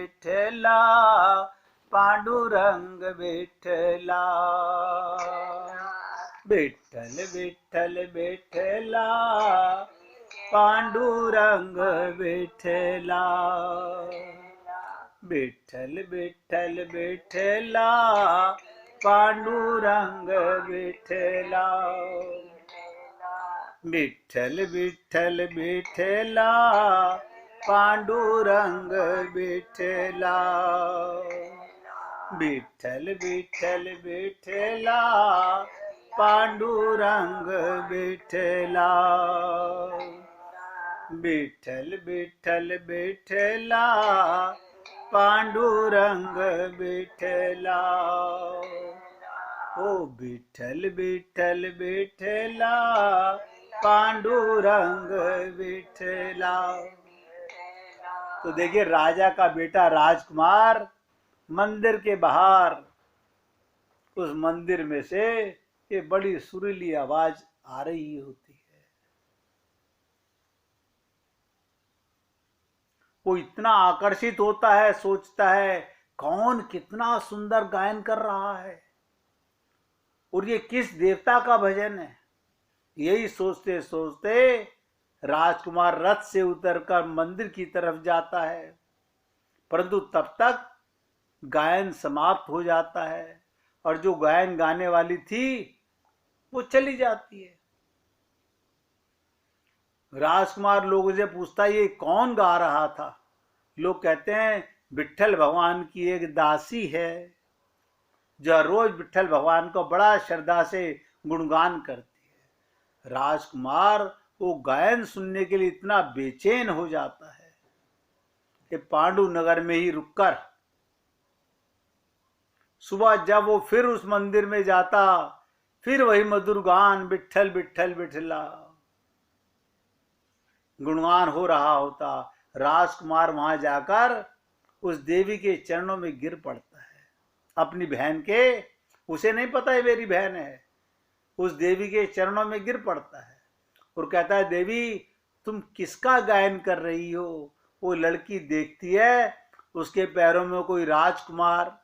विठ्ठला पांडुरंग विठ्ठला विठ्ठल विठ्ठल विठ्ठला पांडुरंग विठ्ठला विठ्ठल विठ्ठल विठ्ठला पांडुरंग विठ्ठला विठ्ठल विठ्ठल विठ्ठला पांडुरंग विठ्ठला विठ्ठल विठ्ठल विठ्ठला पांडुरंग विठ्ठला विठ्ठल विठ्ठल विठ्ठला पांडुरंग विठ्ठला ओ विठ्ठल विठ्ठल विठ्ठला पांडुरंग विठ्ठला। तो देखिए, राजा का बेटा राजकुमार मंदिर के बाहर, उस मंदिर में से ये बड़ी सुरीली आवाज आ रही होती है। वो इतना आकर्षित होता है, सोचता है कौन कितना सुंदर गायन कर रहा है और ये किस देवता का भजन है। यही सोचते सोचते राजकुमार रथ से उतरकर मंदिर की तरफ जाता है, परंतु तब तक गायन समाप्त हो जाता है और जो गायन गाने वाली थी वो चली जाती है। राजकुमार लोगों से पूछता है ये कौन गा रहा था। लोग कहते हैं विठ्ठल भगवान की एक दासी है जो रोज विठ्ठल भगवान को बड़ा श्रद्धा से गुणगान करती है। राजकुमार वो गायन सुनने के लिए इतना बेचैन हो जाता है कि पांडु नगर में ही रुककर सुबह जब वो फिर उस मंदिर में जाता, फिर वही मधुर गान विठ्ठल विठ्ठल विठ्ठला गुणगान हो रहा होता। राजकुमार वहां जाकर उस देवी के चरणों में गिर पड़ता है, अपनी बहन के। उसे नहीं पता है मेरी बहन है। उस देवी के चरणों में गिर पड़ता है और कहता है देवी तुम किसका गायन कर रही हो। वो लड़की देखती है, उसके पैरों में कोई राजकुमार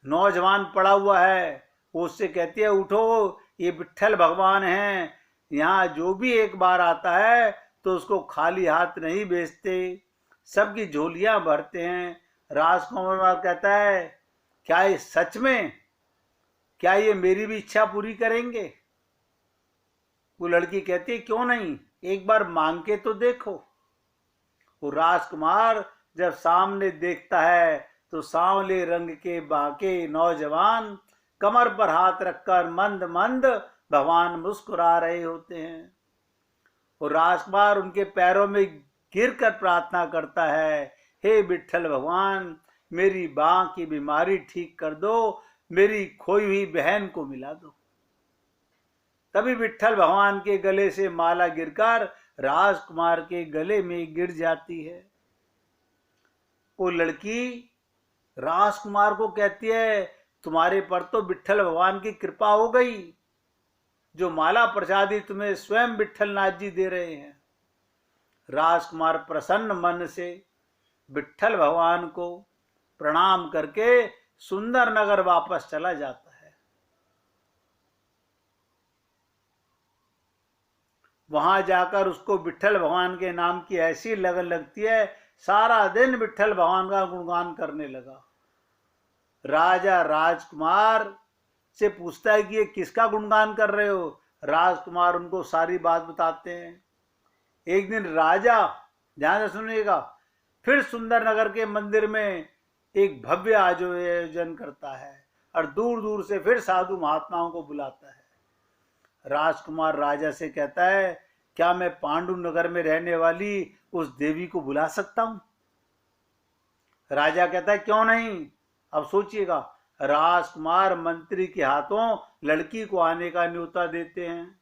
नौजवान पड़ा हुआ है। वो उससे कहती है उठो, ये विठ्ठल भगवान हैं, यहाँ जो भी एक बार आता है तो उसको खाली हाथ नहीं भेजते, सबकी झोलियां भरते हैं। राजकुमार कहता है क्या ये सच में, क्या ये मेरी भी इच्छा पूरी करेंगे। वो लड़की कहती है क्यों नहीं, एक बार मांग के तो देखो। वो राजकुमार जब सामने देखता है तो सांवले रंग के बांके नौजवान कमर पर हाथ रखकर मंद मंद भगवान मुस्कुरा रहे होते हैं। और राजकुमार उनके पैरों में गिरकर प्रार्थना करता है हे विठ्ठल भगवान मेरी बांह की बीमारी ठीक कर दो, मेरी खोई हुई बहन को मिला दो। तभी विठ्ठल भगवान के गले से माला गिरकर राजकुमार के गले में गिर जाती है। वो लड़की राजकुमार को कहती है तुम्हारे पर तो विठ्ठल भगवान की कृपा हो गई, जो माला प्रसादी तुम्हें स्वयं विठ्ठल नाथ जी दे रहे हैं। राजकुमार प्रसन्न मन से विठ्ठल भगवान को प्रणाम करके सुंदर नगर वापस चला जाता है। वहां जाकर उसको विठ्ठल भगवान के नाम की ऐसी लगन लगती है, सारा दिन विठ्ठल भगवान का गुणगान करने लगा। राजा राजकुमार से पूछता है कि ये किसका गुणगान कर रहे हो। राजकुमार उनको सारी बात बताते हैं। एक दिन राजा, ध्यान से सुनिएगा, फिर सुंदर नगर के मंदिर में एक भव्य आयोजन करता है और दूर दूर से फिर साधु महात्माओं को बुलाता है। राजकुमार राजा से कहता है क्या मैं पांडु नगर में रहने वाली उस देवी को बुला सकता हूं। राजा कहता है क्यों नहीं। अब सोचिएगा, राजकुमार मंत्री के हाथों लड़की को आने का न्योता देते हैं।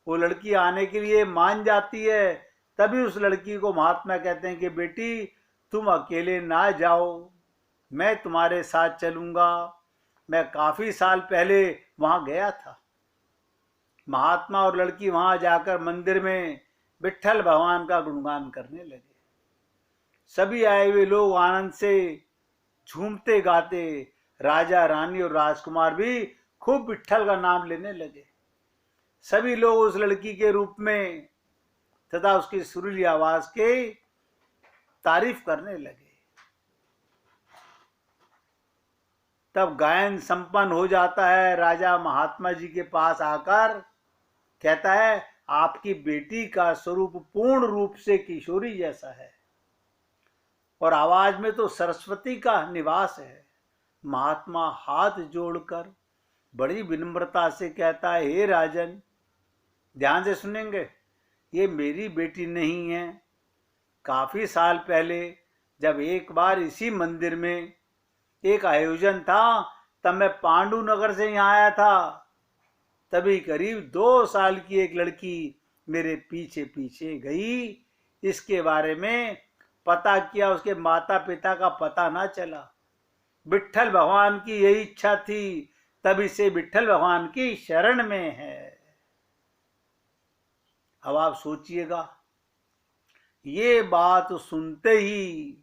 वो लड़की आने के लिए मान जाती है। तभी उस लड़की को महात्मा कहते हैं कि बेटी तुम अकेले ना जाओ, मैं तुम्हारे साथ चलूंगा। मैं काफी साल पहले वहां गया था। महात्मा और लड़की वहां जाकर मंदिर में विट्ठल भगवान का गुणगान करने लगे। सभी आए हुए लोग आनंद से झूमते गाते, राजा रानी और राजकुमार भी खूब विट्ठल का नाम लेने लगे। सभी लोग उस लड़की के रूप में तथा उसकी सुरीली आवाज के तारीफ करने लगे। तब गायन संपन्न हो जाता है। राजा महात्मा जी के पास आकर कहता है, आपकी बेटी का स्वरूप पूर्ण रूप से किशोरी जैसा है और आवाज में तो सरस्वती का निवास है। महात्मा हाथ जोड़कर बड़ी विनम्रता से कहता है, हे राजन, ध्यान से सुनेंगे, ये मेरी बेटी नहीं है। काफी साल पहले जब एक बार इसी मंदिर में एक आयोजन था, तब मैं पांडु नगर से यहाँ आया था। तभी करीब 2 साल की एक लड़की मेरे पीछे पीछे गई। इसके बारे में पता किया, उसके माता पिता का पता ना चला। विट्ठल भगवान की यही इच्छा थी, तभी से विट्ठल भगवान की शरण में है। अब आप सोचिएगा, ये बात सुनते ही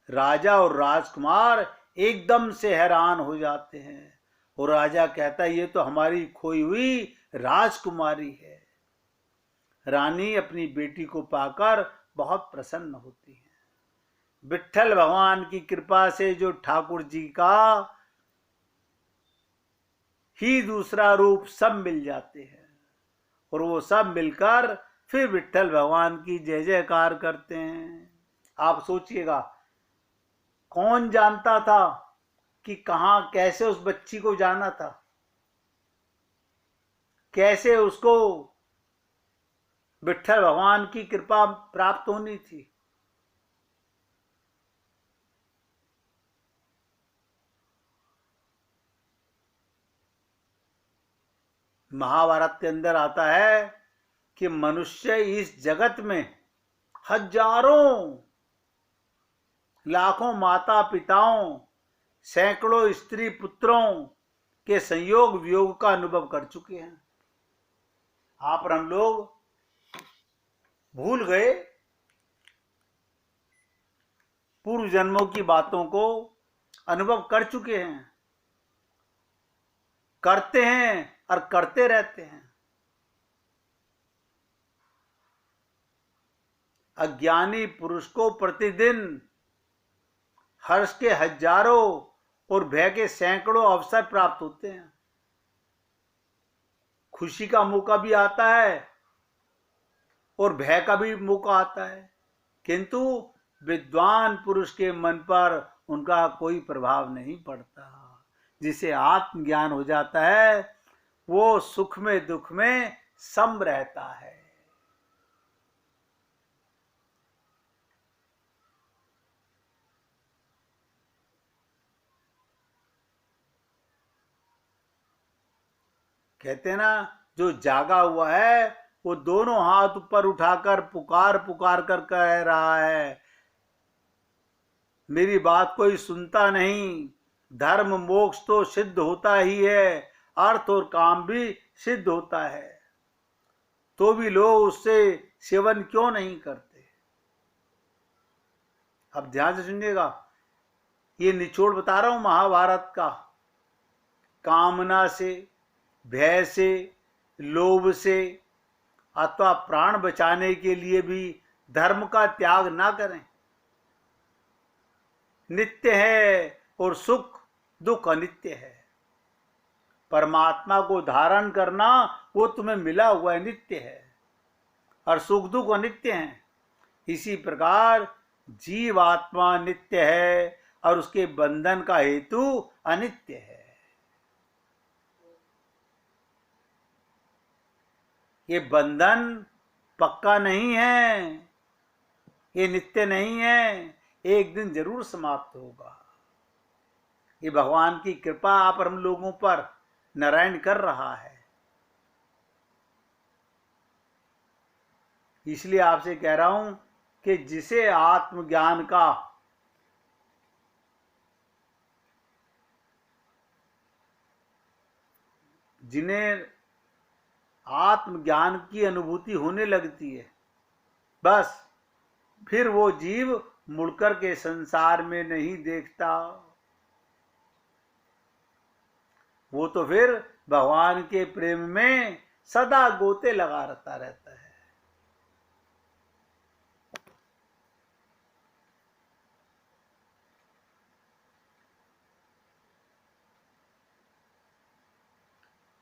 राजा और राजकुमार एकदम से हैरान हो जाते हैं और राजा कहता है, ये तो हमारी खोई हुई राजकुमारी है। रानी अपनी बेटी को पाकर बहुत प्रसन्न होती है। विट्ठल भगवान की कृपा से जो ठाकुर जी का ही दूसरा रूप सब मिल जाते हैं और वो सब मिलकर फिर विट्ठल भगवान की जय जयकार करते हैं। आप सोचिएगा, कौन जानता था कि कहां कैसे उस बच्ची को जाना था, कैसे उसको विट्ठल भगवान की कृपा प्राप्त होनी थी। महाभारत के अंदर आता है कि मनुष्य इस जगत में हजारों लाखों माता पिताओं, सैकड़ों स्त्री पुत्रों के संयोग वियोग का अनुभव कर चुके हैं। आप और हम लोग भूल गए पूर्व जन्मों की बातों को, अनुभव कर चुके हैं, करते हैं और करते रहते हैं। अज्ञानी पुरुष को प्रतिदिन हर्ष के हजारों और भय के सैकड़ों अवसर प्राप्त होते हैं। खुशी का मौका भी आता है और भय का भी मौका आता है, किंतु विद्वान पुरुष के मन पर उनका कोई प्रभाव नहीं पड़ता। जिसे आत्मज्ञान हो जाता है वो सुख में दुख में सम रहता है। कहते हैं ना, जो जागा हुआ है वो दोनों हाथ ऊपर उठाकर पुकार पुकार कर कह रहा है, मेरी बात कोई सुनता नहीं। धर्म मोक्ष तो सिद्ध होता ही है, अर्थ और काम भी सिद्ध होता है, तो भी लोग उससे सेवन क्यों नहीं करते। अब ध्यान से सुनिएगा, ये निचोड़ बता रहा हूं महाभारत का। कामना से, भय से, लोभ से अथवा प्राण बचाने के लिए भी धर्म का त्याग ना करें। नित्य है और सुख दुख अनित्य है। परमात्मा को धारण करना वो तुम्हें मिला हुआ है, नित्य है, और सुख दुख अनित्य हैं। इसी प्रकार जीवात्मा नित्य है और उसके बंधन का हेतु अनित्य है। ये बंधन पक्का नहीं है, ये नित्य नहीं है, एक दिन जरूर समाप्त होगा। ये भगवान की कृपा आप हम लोगों पर नारायण कर रहा है। इसलिए आपसे कह रहा हूं कि जिसे आत्मज्ञान का जिन्हें आत्मज्ञान की अनुभूति होने लगती है, बस फिर वो जीव मुड़कर के संसार में नहीं देखता, वो तो फिर भगवान के प्रेम में सदा गोते लगाता रहता है।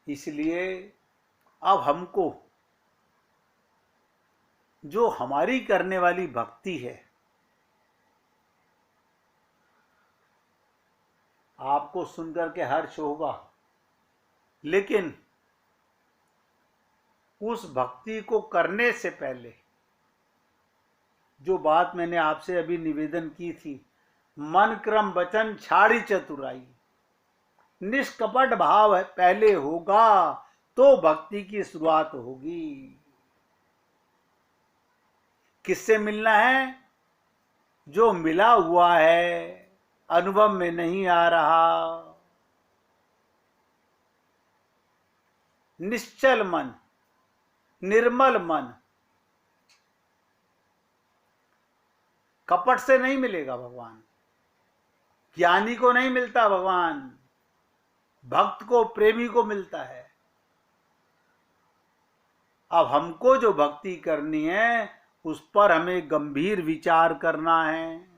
इसलिए अब हमको जो हमारी करने वाली भक्ति है, आपको सुनकर के हर्ष होगा, लेकिन उस भक्ति को करने से पहले जो बात मैंने आपसे अभी निवेदन की थी, मन क्रम वचन छाड़ी चतुराई, निष्कपट भाव पहले होगा तो भक्ति की शुरुआत होगी। किससे मिलना है? जो मिला हुआ है, अनुभव में नहीं आ रहा। निश्चल मन, निर्मल मन, कपट से नहीं मिलेगा भगवान। ज्ञानी को नहीं मिलता भगवान, भक्त को, प्रेमी को मिलता है। अब हमको जो भक्ति करनी है उस पर हमें गंभीर विचार करना है।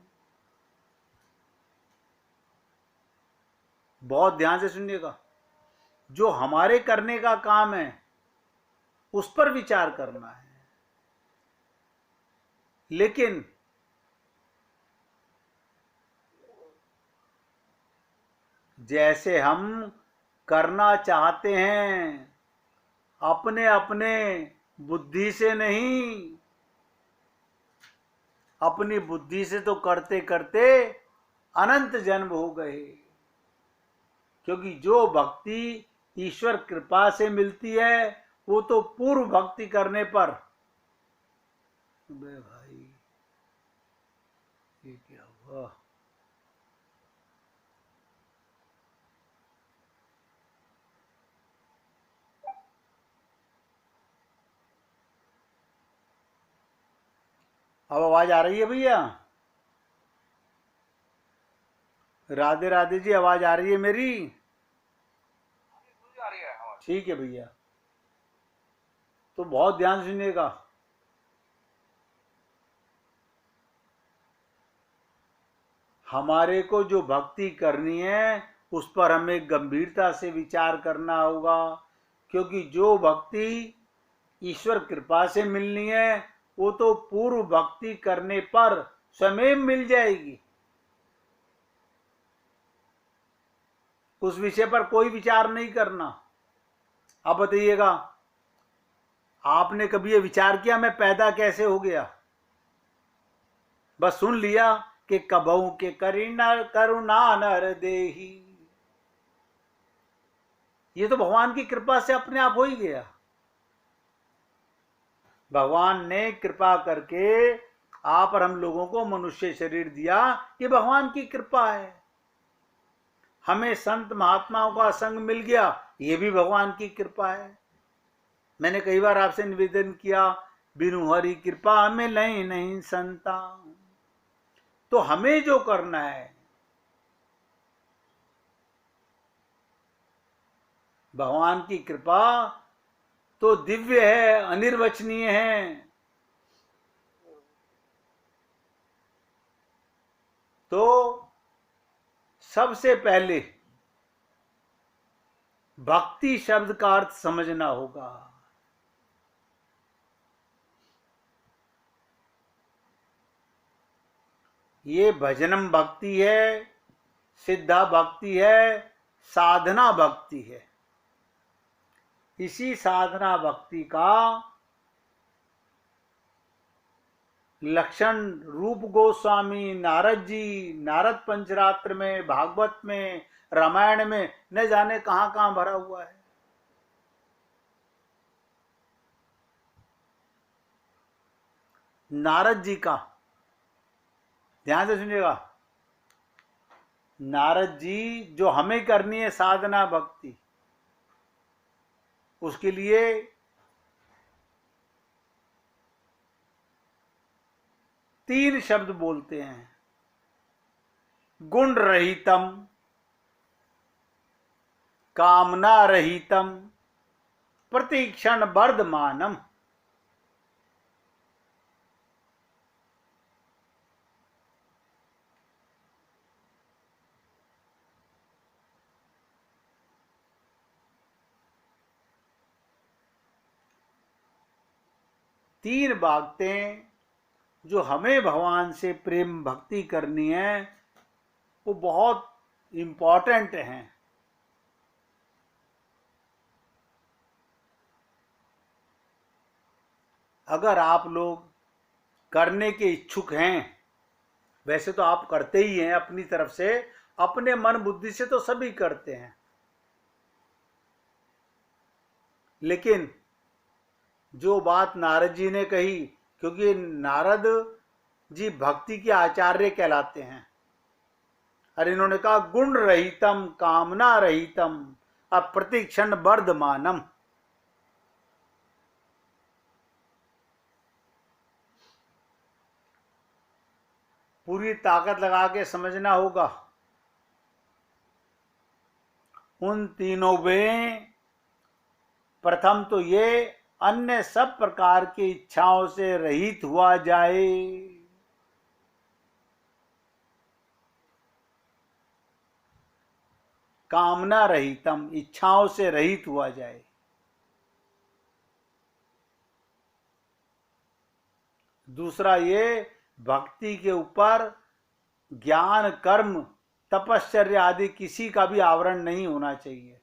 बहुत ध्यान से सुनिएगा। जो हमारे करने का काम है उस पर विचार करना है, लेकिन जैसे हम करना चाहते हैं अपने अपने बुद्धि से नहीं, अपनी बुद्धि से तो करते करते अनंत जन्म हो गए। क्योंकि जो भक्ति ईश्वर कृपा से मिलती है वो तो पूर्व भक्ति करने पर। बे भाई ये क्या हुआ? अब आवाज आ रही है भैया? राधे राधे जी, आवाज आ रही है मेरी? ठीक है भैया, तो बहुत ध्यान सुनिएगा। हमारे को जो भक्ति करनी है उस पर हमें गंभीरता से विचार करना होगा, क्योंकि जो भक्ति ईश्वर कृपा से मिलनी है वो तो पूर्व भक्ति करने पर स्वयं मिल जाएगी। उस विषय पर कोई विचार नहीं करना। आप बताइएगा, आपने कभी ये विचार किया मैं पैदा कैसे हो गया? बस सुन लिया कि कबहू के करुणा नर देही, ये तो भगवान की कृपा से अपने आप हो ही गया। भगवान ने कृपा करके आप और हम लोगों को मनुष्य शरीर दिया, ये भगवान की कृपा है। हमें संत महात्माओं का संग मिल गया, ये भी भगवान की कृपा है। मैंने कई बार आपसे निवेदन किया, बिनु हरि कृपा में नहीं संता। तो हमें जो करना है, भगवान की कृपा तो दिव्य है, अनिर्वचनीय है। तो सबसे पहले भक्ति शब्द का अर्थ समझना होगा। ये भजनम भक्ति है, सिद्धा भक्ति है, साधना भक्ति है। इसी साधना भक्ति का लक्षण रूप गोस्वामी, नारद जी, नारद पंचरात्र में, भागवत में, रामायण में न जाने कहां कहां भरा हुआ है। नारद जी का ध्यान से सुनिएगा। नारद जी जो हमें करनी है साधना भक्ति, उसके लिए तीन शब्द बोलते हैं, गुण रहितम, कामना रहितम, प्रतिक्षण वर्धमानम। तीन बातें जो हमें भगवान से प्रेम भक्ति करनी है वो बहुत इंपॉर्टेंट हैं। अगर आप लोग करने के इच्छुक हैं, वैसे तो आप करते ही हैं अपनी तरफ से, अपने मन बुद्धि से तो सभी करते हैं, लेकिन जो बात नारद जी ने कही, क्योंकि नारद जी भक्ति के आचार्य कहलाते हैं, और इन्होंने कहा गुण रहितम, कामना रहितम, अप्रतिक्षण वर्धमानम। पूरी ताकत लगा के समझना होगा। उन तीनों में प्रथम तो ये अन्य सब प्रकार की इच्छाओं से रहित हुआ जाए। कामना रहितम, इच्छाओं से रहित हुआ जाए। दूसरा ये भक्ति के ऊपर ज्ञान, कर्म, तपश्चर्या आदि किसी का भी आवरण नहीं होना चाहिए।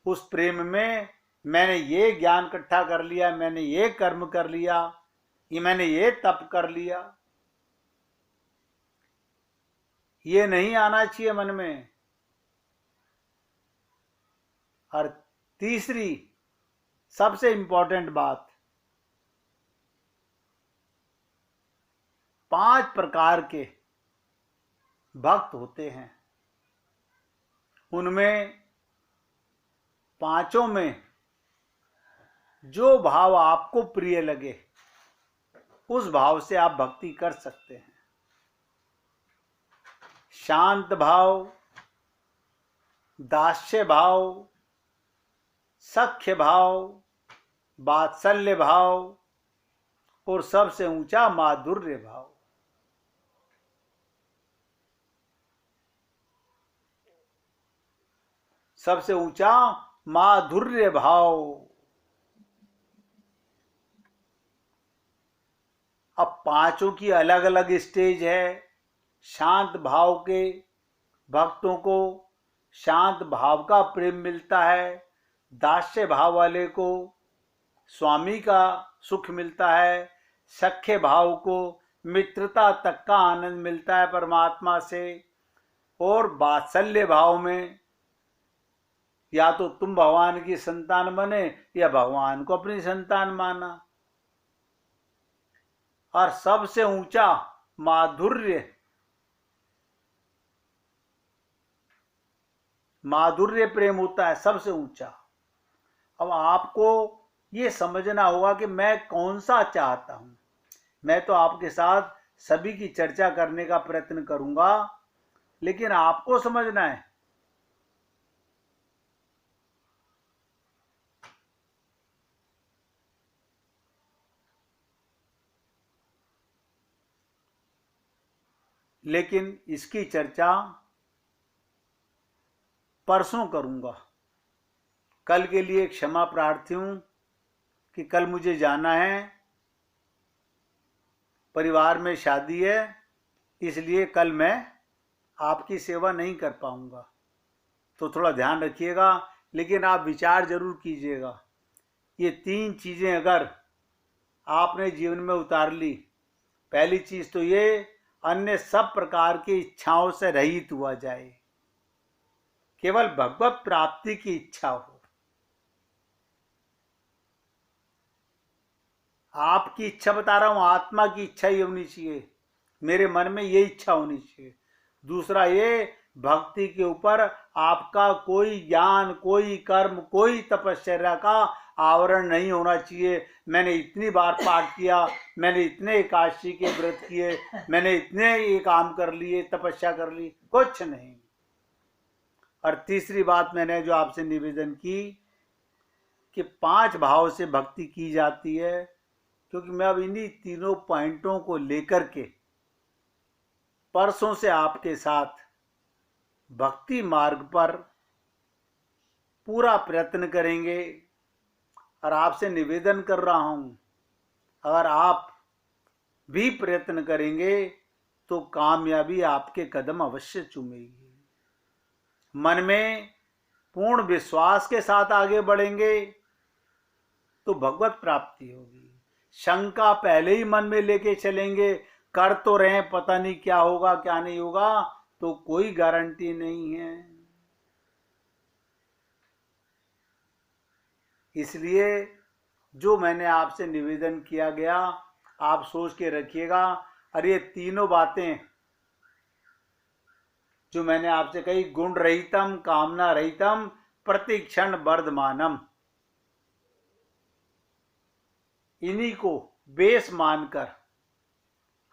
उस प्रेम में मैंने ये ज्ञान इकट्ठा कर लिया, मैंने ये कर्म कर लिया, ये मैंने ये तप कर लिया, ये नहीं आना चाहिए मन में। और तीसरी सबसे इंपॉर्टेंट बात, 5 प्रकार के भक्त होते हैं, उनमें पांचों में जो भाव आपको प्रिय लगे उस भाव से आप भक्ति कर सकते हैं। शांत भाव, दास्य भाव, सख्य भाव, वात्सल्य भाव और सबसे ऊंचा माधुर्य भाव। सबसे ऊंचा माधुर्य भाव। अब पांचों की अलग अलग स्टेज है। शांत भाव के भक्तों को शांत भाव का प्रेम मिलता है, दास्य भाव वाले को स्वामी का सुख मिलता है, सख्य भाव को मित्रता तक का आनंद मिलता है परमात्मा से, और वात्सल्य भाव में या तो तुम भगवान की संतान बने या भगवान को अपनी संतान माना। और सबसे ऊंचा माधुर्य प्रेम होता है, सबसे ऊंचा। अब आपको ये समझना होगा कि मैं कौन सा चाहता हूं। मैं तो आपके साथ सभी की चर्चा करने का प्रयत्न करूंगा, लेकिन आपको समझना है। लेकिन इसकी चर्चा परसों करूंगा। कल के लिए क्षमा प्रार्थी हूं कि कल मुझे जाना है, परिवार में शादी है, इसलिए कल मैं आपकी सेवा नहीं कर पाऊंगा। तो थोड़ा ध्यान रखिएगा, लेकिन आप विचार जरूर कीजिएगा। ये 3 चीजें अगर आपने जीवन में उतार ली, पहली चीज तो ये अन्य सब प्रकार की इच्छाओं से रहित हुआ जाए, केवल भगवत प्राप्ति की इच्छा हो। आपकी इच्छा बता रहा हूं, आत्मा की इच्छा ही होनी चाहिए, मेरे मन में ये इच्छा होनी चाहिए। दूसरा ये भक्ति के ऊपर आपका कोई ज्ञान, कोई कर्म, कोई तपश्चर्या का आवरण नहीं होना चाहिए। मैंने इतनी बार पाठ किया, मैंने इतने एकादशी के व्रत किए, मैंने इतने ये काम कर लिए, तपस्या कर ली, कुछ नहीं। और तीसरी बात मैंने जो आपसे निवेदन की कि 5 भाव से भक्ति की जाती है, क्योंकि मैं अब इन्हीं तीनों पॉइंटों को लेकर के परसों से आपके साथ भक्ति मार्ग पर पूरा प्रयत्न करेंगे। और आपसे निवेदन कर रहा हूं, अगर आप भी प्रयत्न करेंगे तो कामयाबी आपके कदम अवश्य चूमेगी। मन में पूर्ण विश्वास के साथ आगे बढ़ेंगे तो भगवत प्राप्ति होगी। शंका पहले ही मन में लेके चलेंगे, कर तो रहे, पता नहीं क्या होगा क्या नहीं होगा, तो कोई गारंटी नहीं है। इसलिए जो मैंने आपसे निवेदन किया गया आप सोच के रखिएगा। और ये तीनों बातें जो मैंने आपसे कही, गुण रहितम कामना रहितम प्रतिक्षण वर्धमानम, इन्हीं को बेस मानकर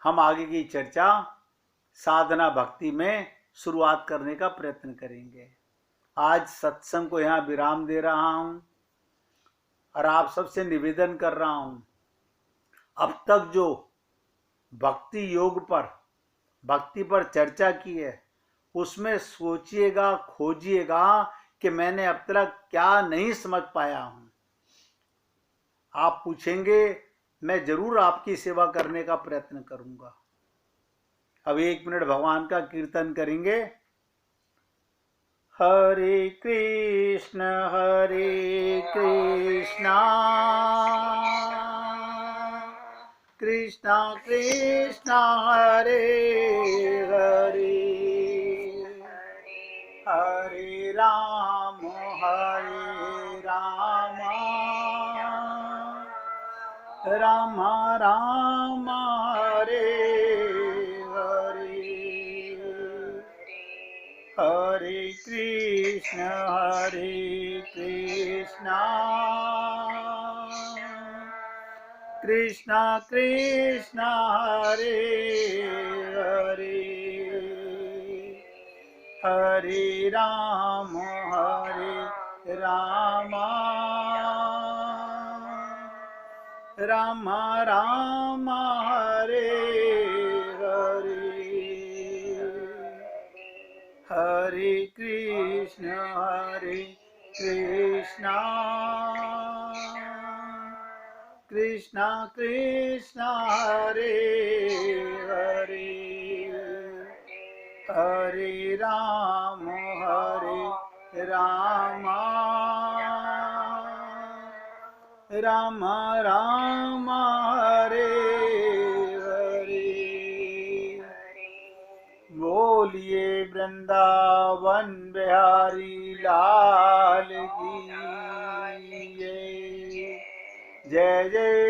हम आगे की चर्चा साधना भक्ति में शुरुआत करने का प्रयत्न करेंगे। आज सत्संग को यहाँ विराम दे रहा हूँ और आप सबसे निवेदन कर रहा हूँ, अब तक जो भक्ति योग पर, भक्ति पर चर्चा की है उसमें सोचिएगा, खोजिएगा कि मैंने अब तक क्या नहीं समझ पाया हूँ। आप पूछेंगे, मैं जरूर आपकी सेवा करने का प्रयत्न करूंगा। अब 1 मिनट भगवान का कीर्तन करेंगे। हरे कृष्ण कृष्ण कृष्ण हरे हरे, हरे राम राम राम हरे हरे, हरे कृष्ण कृष्ण कृष्ण हरे हरे, हरे राम राम राम हरे हरे, हरे कृष्ण कृष्ण कृष्ण हरे हरे, हरे राम राम राम हरे हरे। बोलिए वृंदावन बिहारी लाल की जय जय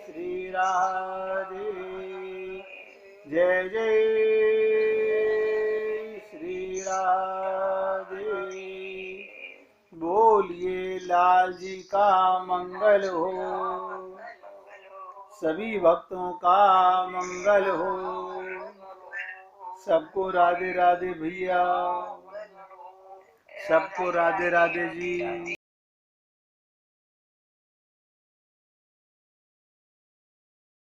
श्री राधे, जय जय श्री राधे। बोलिए लाल जी का मंगल हो, सभी भक्तों का मंगल हो। सबको राधे राधे भैया, सबको राधे राधे जी।